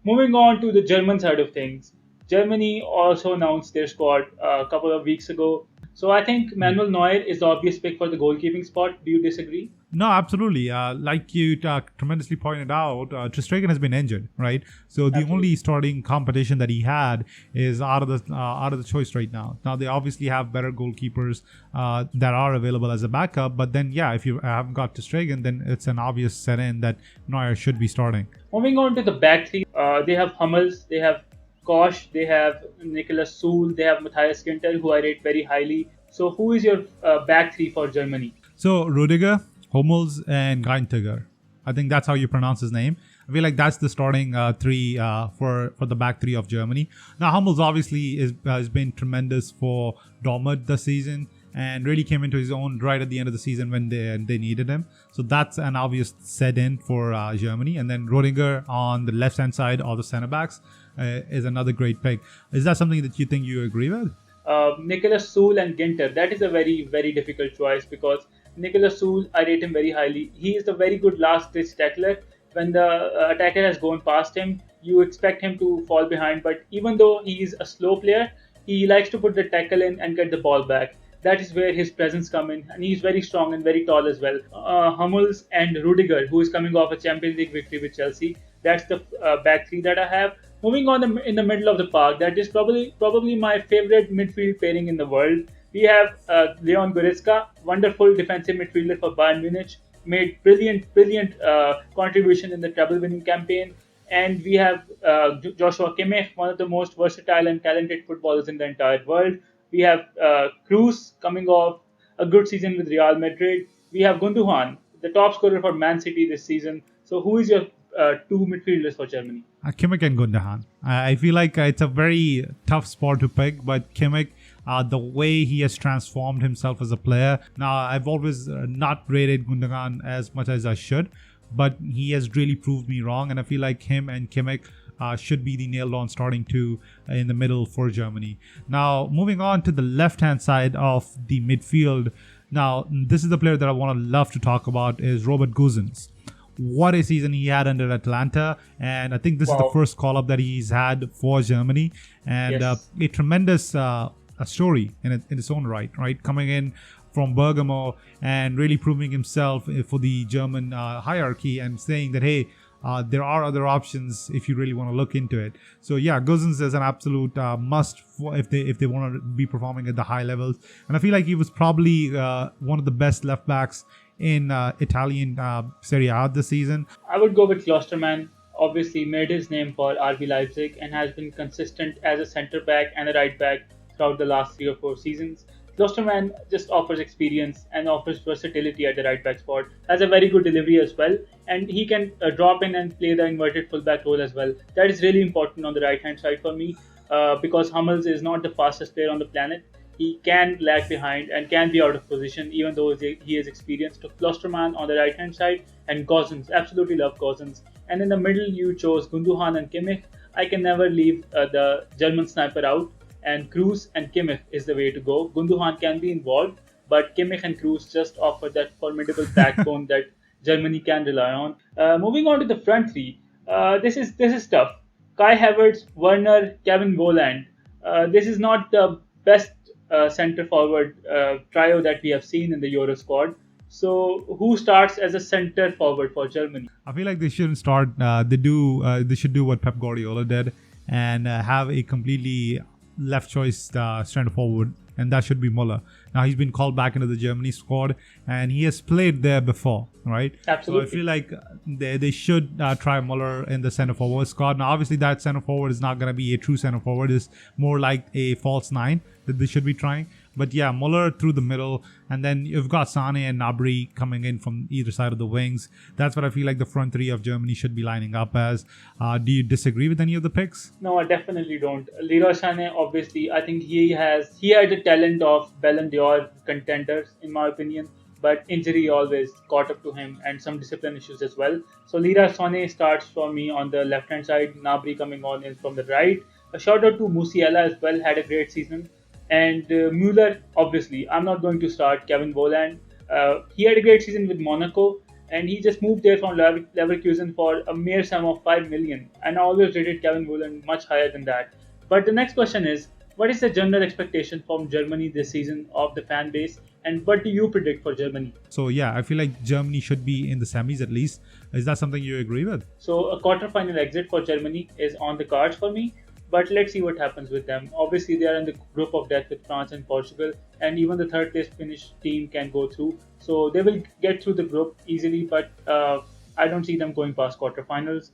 Moving on to the German side of things, Germany also announced their squad a couple of weeks ago. So I think Manuel Neuer is the obvious pick for the goalkeeping spot. Do you disagree? No, absolutely. Like you tremendously pointed out, Tristragan has been injured, right? So the only Absolutely. starting competition that he had is out of the choice right now. Now they obviously have better goalkeepers that are available as a backup, but then yeah, if you haven't got Tristragan, then it's an obvious set in that Neuer should be starting. Moving on to the back three, they have Hummels, they have Kosh, they have Nicholas Soul, they have Matthias Ginter, who I rate very highly. So who is your back three for Germany? So Rudiger, Hummels, and Geintiger. I think that's how you pronounce his name. I feel like that's the starting three for the back three of Germany. Now Hummels obviously has been tremendous for Dortmund this season and really came into his own right at the end of the season when they needed him. So that's an obvious set in for Germany. And then Rodinger on the left hand side of the centre backs is another great pick. Is that something that you think you agree with? Nicholas Soul and Ginter. That is a very, very difficult choice because Nicholas Soul, I rate him very highly. He is a very good last ditch tackler. When the attacker has gone past him, you expect him to fall behind. But even though he is a slow player, he likes to put the tackle in and get the ball back. That is where his presence come in, and he's very strong and very tall as well. Hummels and Rudiger, who is coming off a Champions League victory with Chelsea. That's the back three that I have. Moving on in the middle of the park, that is probably my favorite midfield pairing in the world. We have Leon Goretzka, wonderful defensive midfielder for Bayern Munich, made brilliant contribution in the treble-winning campaign. And we have Joshua Kimmich, one of the most versatile and talented footballers in the entire world. We have Kroos coming off a good season with Real Madrid. We have Gundogan, the top scorer for Man City this season. So, who is your two midfielders for Germany? Kimmich and Gundogan. I feel like it's a very tough spot to pick, but Kimmich, the way he has transformed himself as a player. Now, I've always not rated Gundogan as much as I should, but he has really proved me wrong, and I feel like him and Kimmich should be the nailed on starting two in the middle for Germany. Now, moving on to the left hand side of the midfield. Now, this is the player that I want to love to talk about is Robert Gosens. What a season he had under Atlanta, and I think this is the Wow. first call up that he's had for Germany, and Yes. a tremendous a story in its own right, right? Coming in from Bergamo and really proving himself for the German hierarchy and saying that, hey, there are other options if you really want to look into it. So yeah, Gosens is an absolute must for if they want to be performing at the high levels. And I feel like he was probably one of the best left backs in Italian Serie A this season. I would go with Klosterman. Obviously, made his name for RB Leipzig and has been consistent as a centre back and a right back throughout the last 3 or 4 seasons. Klosterman just offers experience and offers versatility at the right back spot. Has a very good delivery as well, and he can drop in and play the inverted fullback role as well. That is really important on the right hand side for me because Hummels is not the fastest player on the planet. He can lag behind and can be out of position even though he is experienced. So Klosterman on the right hand side and Gosens. Absolutely love Gosens. And in the middle, you chose Gundogan and Kimmich. I can never leave the German sniper out, and Kroos and Kimmich is the way to go. Gundogan can be involved, but Kimmich and Kroos just offer that formidable backbone that Germany can rely on. Moving on to the front three, this is tough. Kai Havertz, Werner, Kevin Volland. This is not the best centre forward trio that we have seen in the Euro squad. So, who starts as a centre forward for Germany? I feel like they shouldn't start. They should do what Pep Guardiola did and have a completely left choice centre forward, and that should be Muller. Now he's been called back into the Germany squad, and he has played there before, right? So I Absolutely. feel like they should try Muller in the centre forward squad. Now obviously that centre forward is not going to be a true centre forward; it's more like a false nine that they should be trying. But yeah, Muller through the middle, and then you've got Sane and Nabri coming in from either side of the wings. That's what I feel like the front three of Germany should be lining up as. Do you disagree with any of the picks? No, I definitely don't. Leroy Sane, obviously, I think he had the talent of Ballon d'Or contenders, in my opinion. But injury always caught up to him and some discipline issues as well. So Leroy Sane starts for me on the left hand side, Nabri coming on in from the right. A shout out to Musiala as well, had a great season. And Muller, obviously, I'm not going to start Kevin Volland. He had a great season with Monaco, and he just moved there from Leverkusen for a mere sum of 5 million. And I always rated Kevin Woolen much higher than that. But the next question is, what is the general expectation from Germany this season of the fan base, and what do you predict for Germany? So yeah, I feel like Germany should be in the semis at least. Is that something you agree with? So a quarterfinal exit for Germany is on the cards for me, but let's see what happens with them. Obviously, they are in the group of death with France and Portugal, and even the third place Finnish team can go through. So they will get through the group easily, but I don't see them going past quarterfinals.